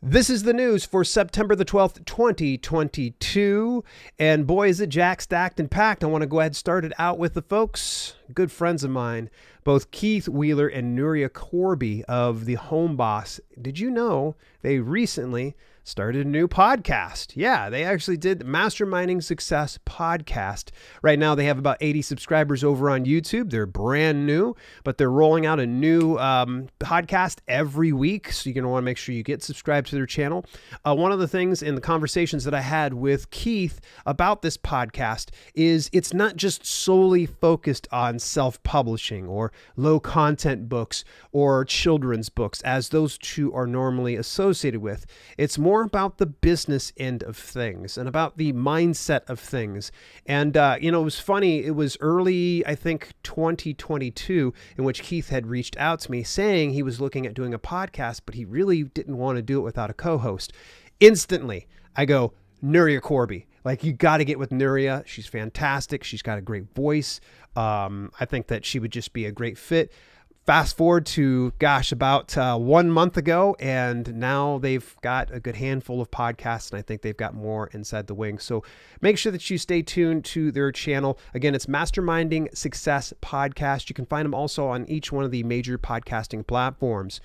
This is the news for September the 12th, 2022. And boy, is it jack stacked and packed. I want to go ahead and start it out with the folks, good friends of mine, both Keith Wheeler and Nuria Corby of The Home Boss. Did you know they recently started a new podcast? Yeah, they actually did the Masterminding Success podcast. Right now, they have about 80 subscribers over on YouTube. They're brand new, but they're rolling out a new podcast every week. So you're going to want to make sure you get subscribed to their channel. One of the things in the conversations that I had with Keith about this podcast is it's not just solely focused on self-publishing or low content books or children's books, as those two are normally associated with. It's more about the business end of things and about the mindset of things. And, it was funny. It was early, I think, 2022 in which Keith had reached out to me saying he was looking at doing a podcast, but he really didn't want to do it without a co-host. Instantly, I go, Nuria Corby. Like, you got to get with Nuria. She's fantastic. She's got a great voice. I think that she would just be a great fit. Fast forward to, about 1 month ago, and now they've got a good handful of podcasts, and I think they've got more inside the wing. So make sure that you stay tuned to their channel. Again, it's Masterminding Success Podcast. You can find them also on each one of the major podcasting platforms.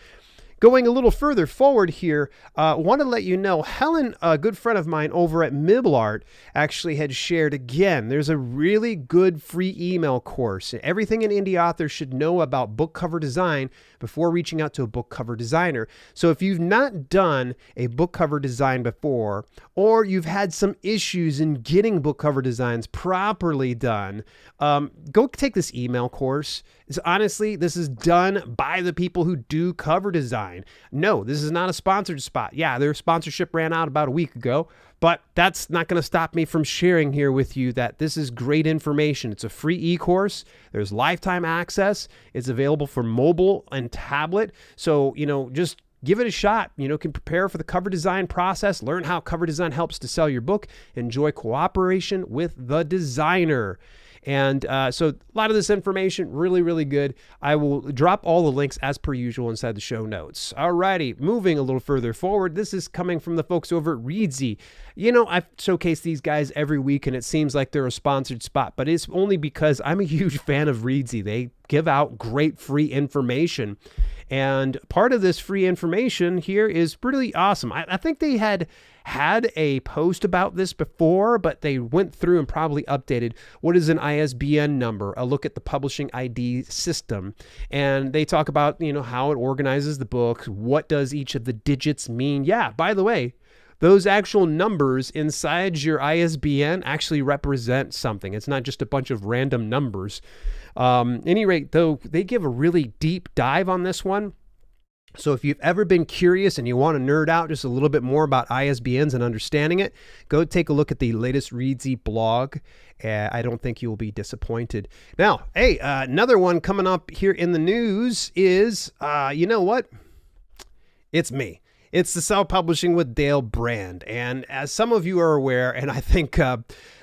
Going a little further forward here, want to let you know, Helen, a good friend of mine over at Miblart, actually had shared again, there's a really good free email course. Everything an indie author should know about book cover design before reaching out to a book cover designer. So if you've not done a book cover design before, or you've had some issues in getting book cover designs properly done, go take this email course. Honestly, this is done by the people who do cover design. No, this is not a sponsored spot. Yeah, their sponsorship ran out about a week ago, but that's not going to stop me from sharing here with you that this is great information. It's a free e-course. There's lifetime access. It's available for mobile and tablet. So, just give it a shot. Can prepare for the cover design process, learn how cover design helps to sell your book, enjoy cooperation with the designer. And so a lot of this information, really, really good. I will drop all the links as per usual inside the show notes. Alrighty, moving a little further forward. This is coming from the folks over at Readsy. I showcase these guys every week, and it seems like they're a sponsored spot, but it's only because I'm a huge fan of Readsy. They give out great free information. And part of this free information here is really awesome. I think they had a post about this before, but they went through and probably updated what is an ISBN number, a look at the publishing ID system. And they talk about, how it organizes the book. What does each of the digits mean? Yeah, by the way, those actual numbers inside your ISBN actually represent something. It's not just a bunch of random numbers. Any rate, though, they give a really deep dive on this one. So if you've ever been curious and you want to nerd out just a little bit more about ISBNs and understanding it, go take a look at the latest Readsy blog. I don't think you will be disappointed. Now, hey, another one coming up here in the news is, you know what? It's me. It's the Self-Publishing with Dale brand. And as some of you are aware, and I think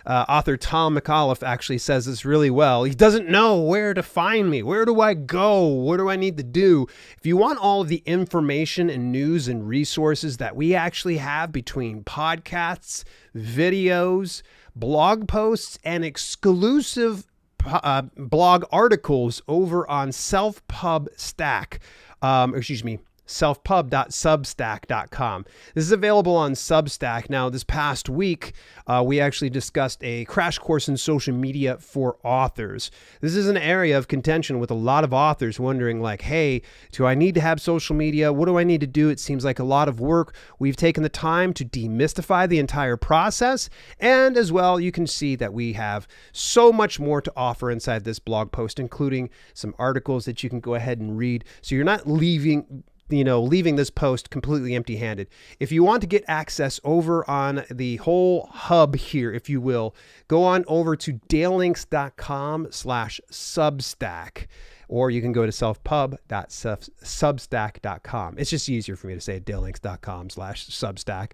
author Tom McAuliffe actually says this really well, he doesn't know where to find me. Where do I go? What do I need to do? If you want all of the information and news and resources that we actually have between podcasts, videos, blog posts, and exclusive blog articles over on selfpub.substack.com. This is available on Substack. Now, this past week, we actually discussed a crash course in social media for authors. This is an area of contention with a lot of authors wondering like, hey, do I need to have social media? What do I need to do? It seems like a lot of work. We've taken the time to demystify the entire process. And as well, you can see that we have so much more to offer inside this blog post, including some articles that you can go ahead and read. So you're not leaving this post completely empty-handed. If you want to get access over on the whole hub here, if you will, go on over to dalelinks.com/Substack. or you can go to selfpub.substack.com. It's just easier for me to say dalelinks.com/substack.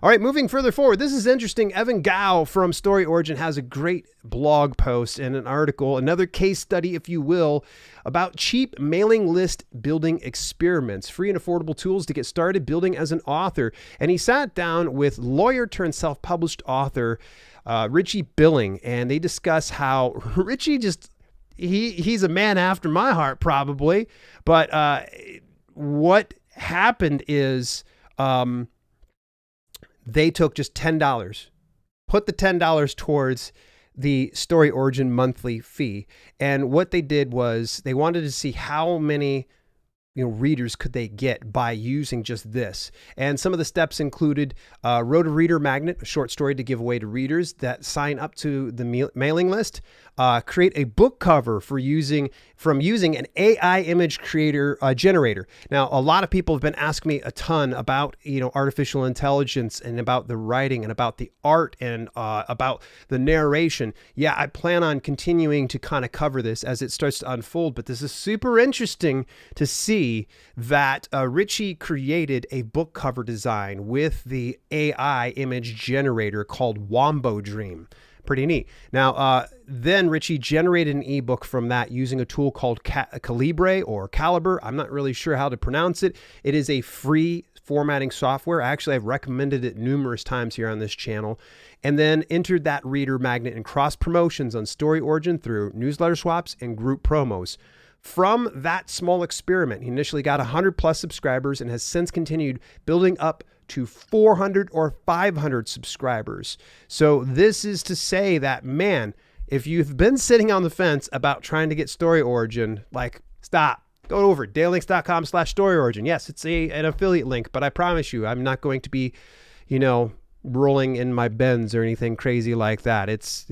All right, moving further forward, this is interesting. Evan Gao from Story Origin has a great blog post and an article, another case study, if you will, about cheap mailing list building experiments, free and affordable tools to get started building as an author. And he sat down with lawyer turned self-published author Richie Billing, and they discuss how Richie he's a man after my heart probably, but what happened is they took just $10, put the $10 towards the Story Origin monthly fee. And what they did was they wanted to see how many readers could they get by using just this. And some of the steps included wrote a reader magnet, a short story to give away to readers that sign up to the mailing list, create a book cover from using an AI image creator generator. Now, a lot of people have been asking me a ton about, artificial intelligence and about the writing and about the art and about the narration. Yeah, I plan on continuing to kind of cover this as it starts to unfold, but this is super interesting to see that Richie created a book cover design with the AI image generator called Wombo Dream. Pretty neat. Now, then Richie generated an ebook from that using a tool called Calibre or Caliber. I'm not really sure how to pronounce it. It is a free formatting software. Actually, I've recommended it numerous times here on this channel. And then entered that reader magnet and cross promotions on Story Origin through newsletter swaps and group promos. From that small experiment, he initially got 100 plus subscribers and has since continued building up to 400 or 500 subscribers. So this is to say that, man, if you've been sitting on the fence about trying to get Story Origin, stop. Go over dalelinks.com/Story Origin. Yes, it's an affiliate link, but I promise you, I'm not going to be, rolling in my Benz or anything crazy like that. It's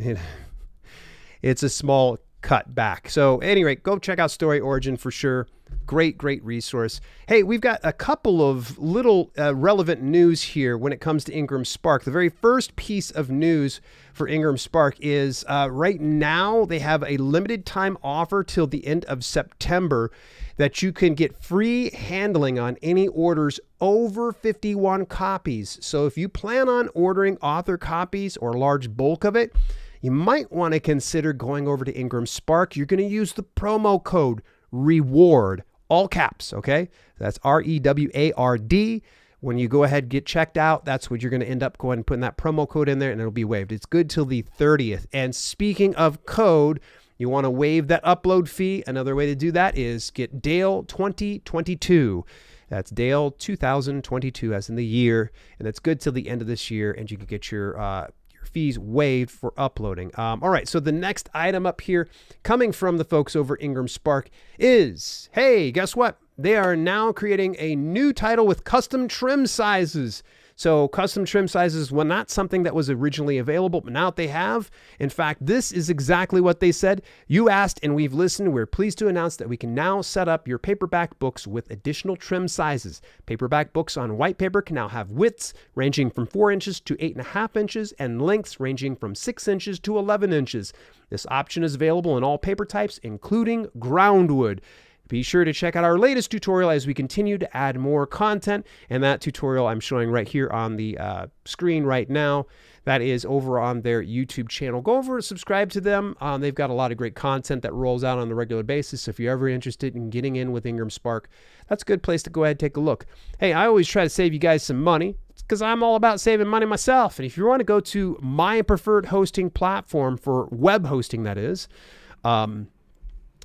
a small cut back. So at any rate, go check out Story Origin for sure. Great resource. Hey, we've got a couple of little relevant news here when it comes to IngramSpark. The very first piece of news for IngramSpark is right now they have a limited time offer till the end of September that you can get free handling on any orders over 51 copies. So if you plan on ordering author copies or a large bulk of it, you might want to consider going over to IngramSpark. You're going to use the promo code REWARD, all caps, okay? That's REWARD. When you go ahead and get checked out, that's what you're going to end up going and putting that promo code in there, and it'll be waived. It's good till the 30th. And speaking of code, you want to waive that upload fee. Another way to do that is get Dale 2022. That's Dale 2022 as in the year, and that's good till the end of this year, and you can get your fees waived for uploading. All right, so the next item up here coming from the folks over IngramSpark is, hey, guess what? They are now creating a new title with custom trim sizes. So custom trim sizes were not something that was originally available, but now they have. In fact, this is exactly what they said. You asked and we've listened. We're pleased to announce that we can now set up your paperback books with additional trim sizes. Paperback books on white paper can now have widths ranging from 4 inches to 8.5 inches and lengths ranging from 6 inches to 11 inches. This option is available in all paper types, including groundwood. Be sure to check out our latest tutorial as we continue to add more content. And that tutorial I'm showing right here on the screen right now, that is over on their YouTube channel. Go over and subscribe to them. They've got a lot of great content that rolls out on a regular basis. So if you're ever interested in getting in with IngramSpark, that's a good place to go ahead and take a look. Hey, I always try to save you guys some money because I'm all about saving money myself. And if you want to go to my preferred hosting platform for web hosting, that is,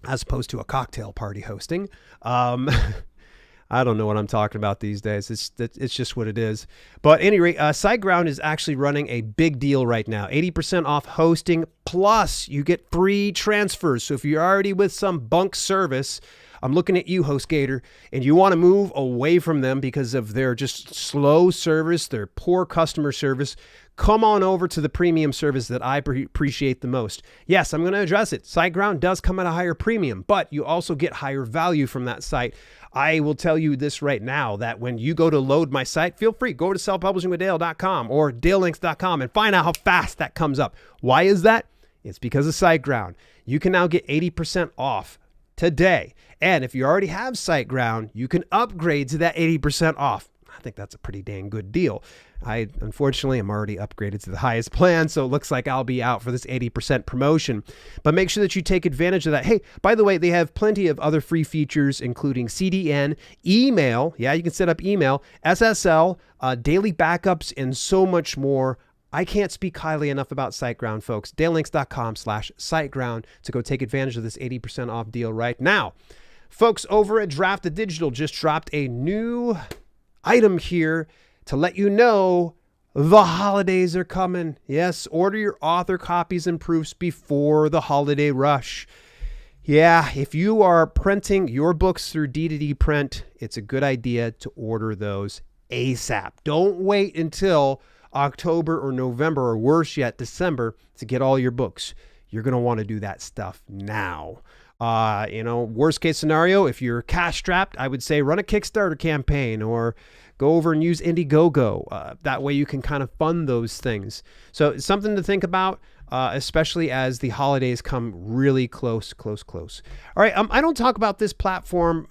as opposed to a cocktail party hosting. I don't know what I'm talking about these days. It's just what it is. But at any rate, SiteGround is actually running a big deal right now. 80% off hosting, plus you get free transfers. So if you're already with some bunk service, I'm looking at you, HostGator, and you want to move away from them because of their just slow service, their poor customer service, come on over to the premium service that I appreciate the most. Yes, I'm going to address it. SiteGround does come at a higher premium, but you also get higher value from that site. I will tell you this right now, that when you go to load my site, feel free, go to selfpublishingwithdale.com or dalelinks.com and find out how fast that comes up. Why is that? It's because of SiteGround. You can now get 80% off today. And if you already have SiteGround, you can upgrade to that 80% off. I think that's a pretty dang good deal. I, unfortunately, am already upgraded to the highest plan, so it looks like I'll be out for this 80% promotion. But make sure that you take advantage of that. Hey, by the way, they have plenty of other free features, including CDN, email. Yeah, you can set up email, SSL, daily backups, and so much more. I can't speak highly enough about SiteGround, folks. DaleLinks.com/SiteGround to go take advantage of this 80% off deal right now. Folks over at Drafted Digital just dropped a new item here to let you know the holidays are coming. Yes, order your author copies and proofs before the holiday rush. Yeah, if you are printing your books through D2D print, it's a good idea to order those ASAP. Don't wait until October or November, or worse yet, December, to get all your books. You're going to want to do that stuff now. Worst case scenario, if you're cash strapped, I would say run a Kickstarter campaign or go over and use Indiegogo. That way you can kind of fund those things. So it's something to think about, especially as the holidays come really close. All right. I don't talk about this platform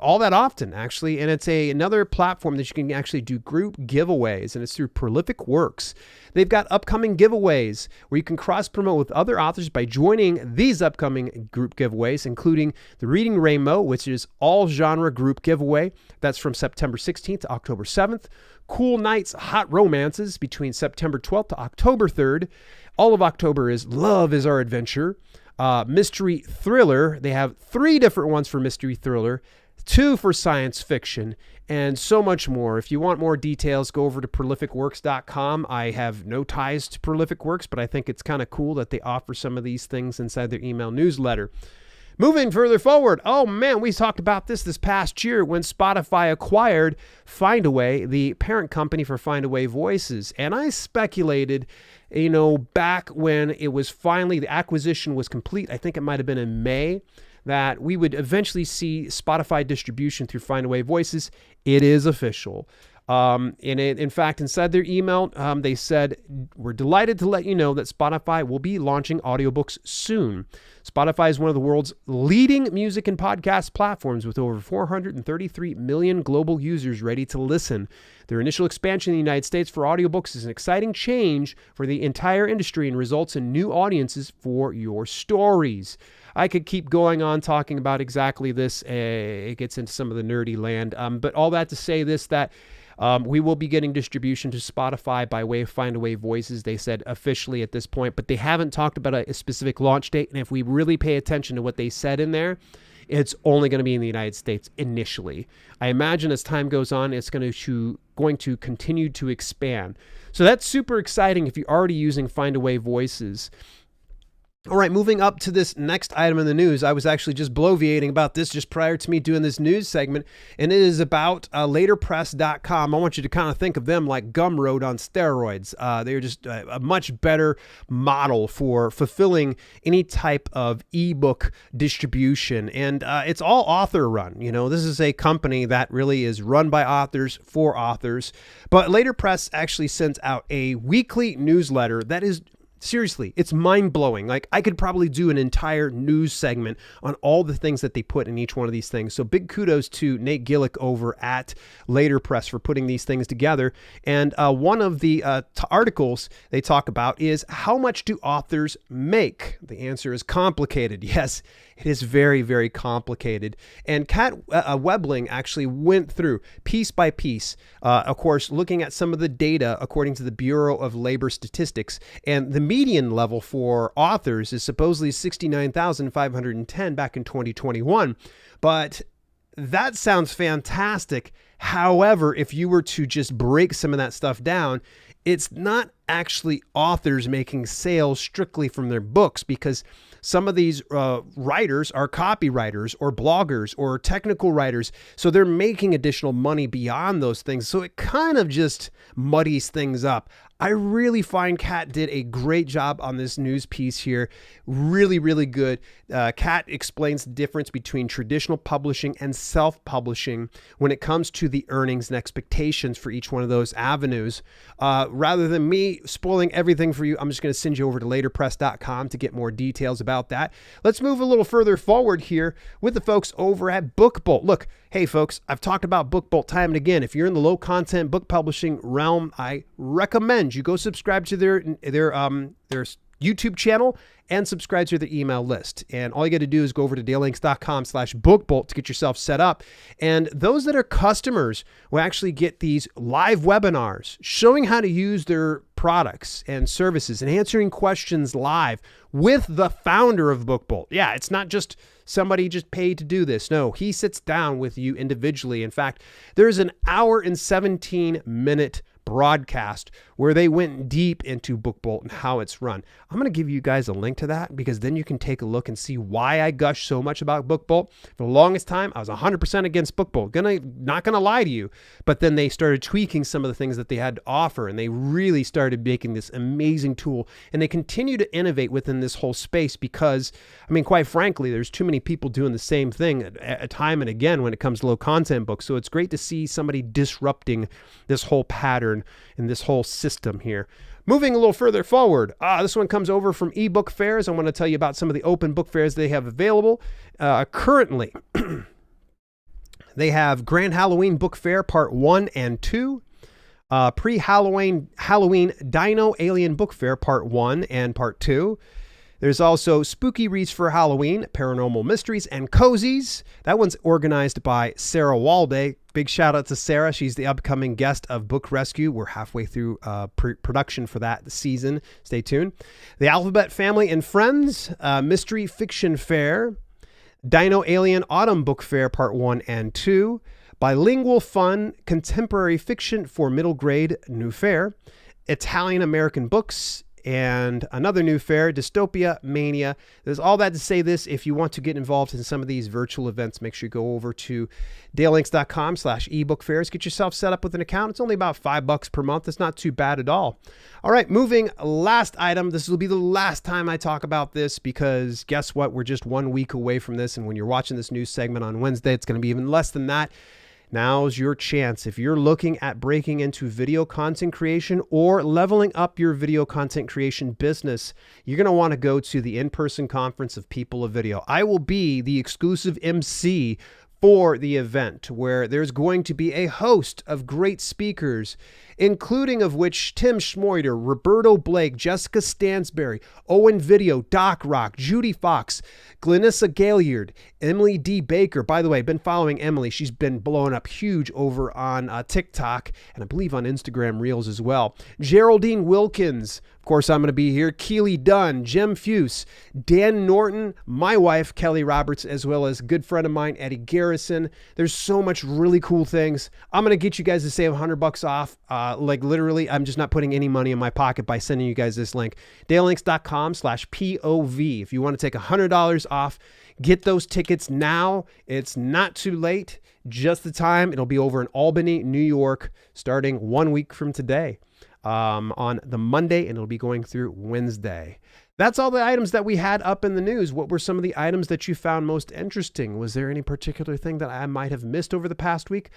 all that often, actually, and it's another platform that you can actually do group giveaways, and it's through Prolific Works. They've got upcoming giveaways where you can cross-promote with other authors by joining these upcoming group giveaways, including the Reading Rainbow, which is all-genre group giveaway. That's from September 16th to October 7th. Cool Nights Hot Romances between September 12th to October 3rd. All of October is Love is Our Adventure. Mystery Thriller. They have 3 different ones for Mystery Thriller, 2 for science fiction, and so much more. If you want more details, go over to prolificworks.com. I have no ties to Prolific Works, but I think it's kind of cool that they offer some of these things inside their email newsletter. Moving further forward, oh man, we talked about this past year when Spotify acquired Findaway, the parent company for Findaway Voices. And I speculated, back when it was finally, the acquisition was complete, I think it might have been in May, that we would eventually see Spotify distribution through Findaway Voices. It is official. In fact, inside their email, they said, we're delighted to let you know that Spotify will be launching audiobooks soon. Spotify is one of the world's leading music and podcast platforms with over 433 million global users ready to listen. Their initial expansion in the United States for audiobooks is an exciting change for the entire industry and results in new audiences for your stories. I could keep going on talking about exactly this. It gets into some of the nerdy land. But all that to say this, that we will be getting distribution to Spotify by way of Findaway Voices, they said officially at this point, but they haven't talked about a specific launch date. And if we really pay attention to what they said in there, it's only going to be in the United States initially. I imagine as time goes on, it's going to continue to expand. So that's super exciting if you're already using Findaway Voices. All right, moving up to this next item in the news. I was actually just bloviating about this just prior to me doing this news segment, and it is about Laterpress.com. I want you to kind of think of them like Gumroad on steroids. They're just a much better model for fulfilling any type of ebook distribution, and it's all author run. This is a company that really is run by authors for authors, but Laterpress actually sends out a weekly newsletter that is, seriously, it's mind-blowing. Like, I could probably do an entire news segment on all the things that they put in each one of these things. So big kudos to Nate Gillick over at Laterpress for putting these things together. And one of the articles they talk about is, how much do authors make? The answer is complicated. Yes, it is very, very complicated. And Kat Webling actually went through piece by piece, of course, looking at some of the data according to the Bureau of Labor Statistics. And the median level for authors is supposedly 69,510 back in 2021. But that sounds fantastic. However, if you were to just break some of that stuff down, it's not actually authors making sales strictly from their books, because some of these writers are copywriters or bloggers or technical writers. So they're making additional money beyond those things. So it kind of just muddies things up. I really find Kat did a great job on this news piece here. Really, really good. Kat explains the difference between traditional publishing and self-publishing when it comes to the earnings and expectations for each one of those avenues. Rather than me me spoiling everything for you, I'm just going to send you over to laterpress.com to get more details about that. Let's move a little further forward here with the folks over at BookBolt. Look, hey folks, I've talked about BookBolt time and again. If you're in the low content book publishing realm, I recommend you go subscribe to their YouTube channel and subscribe to their email list. And all you got to do is go over to dalelinks.com/bookbolt to get yourself set up. And those that are customers will actually get these live webinars showing how to use their products and services and answering questions live with the founder of BookBolt. Yeah, it's not just somebody just paid to do this. No, he sits down with you individually. In fact, there's an hour and 17-minute broadcast where they went deep into BookBolt and how it's run. I'm going to give you guys a link to that because then you can take a look and see why I gush so much about BookBolt. For the longest time, I was 100% against BookBolt. Not going to lie to you, but then they started tweaking some of the things that they had to offer, and they really started making this amazing tool, and they continue to innovate within this whole space because, I mean, quite frankly, there's too many people doing the same thing at time and again when it comes to low content books. So it's great to see somebody disrupting this whole pattern in this whole system here. Moving a little further forward, this one comes over from Ebook Fairs. I want to tell you about some of the open book fairs they have available. Currently, they have Grand Halloween Book Fair Part 1 and 2, Pre-Halloween Dino Alien Book Fair Part 1 and Part 2. There's also Spooky Reads for Halloween, Paranormal Mysteries, and Cozies. That one's organized by Sarah Walday. Big shout out to Sarah. She's the upcoming guest of Book Rescue. We're halfway through production for that season. Stay tuned. The Alphabet Family and Friends, Mystery Fiction Fair, Dino Alien Autumn Book Fair Part 1 and 2, Bilingual Fun Contemporary Fiction for Middle Grade New Fair, Italian American Books, and another new fair, Dystopia Mania. There's all that to say this. If you want to get involved in some of these virtual events, make sure you go over to dalelinks.com/ebook fairs. Get yourself set up with an account. It's only about $5 per month. It's not too bad at all. All right, moving last item. This will be the last time I talk about this because guess what? We're just 1 week away from this. And when you're watching this news segment on Wednesday, it's going to be even less than that. Now's your chance. If you're looking at breaking into video content creation or leveling up your video content creation business, you're going to want to go to the in-person conference of People of Video. I will be the exclusive MC for the event where there's going to be a host of great speakers, including of which Tim Schmoiter, Roberto Blake, Jessica Stansberry, Owen Video, Doc Rock, Judy Fox, Glenissa Gaillard, Emily D. Baker. By the way, I've been following Emily. She's been blowing up huge over on TikTok and I believe on Instagram Reels as well. Geraldine Wilkins. Of course, I'm going to be here. Keely Dunn, Jem Fuse, Dan Norton, my wife, Kelly Roberts, as well as a good friend of mine, Eddie Garrison. There's so much really cool things. I'm going to get you guys to save $100 off. Like literally, I'm just not putting any money in my pocket by sending you guys this link. dalelinks.com/POV. If you want to take $100 off, get those tickets now. It's not too late. Just the time. It'll be over in Albany, New York, starting 1 week from today. On the Monday, and it'll be going through Wednesday. That's all the items that we had up in the news. What were some of the items that you found most interesting? Was there any particular thing that I might have missed over the past week?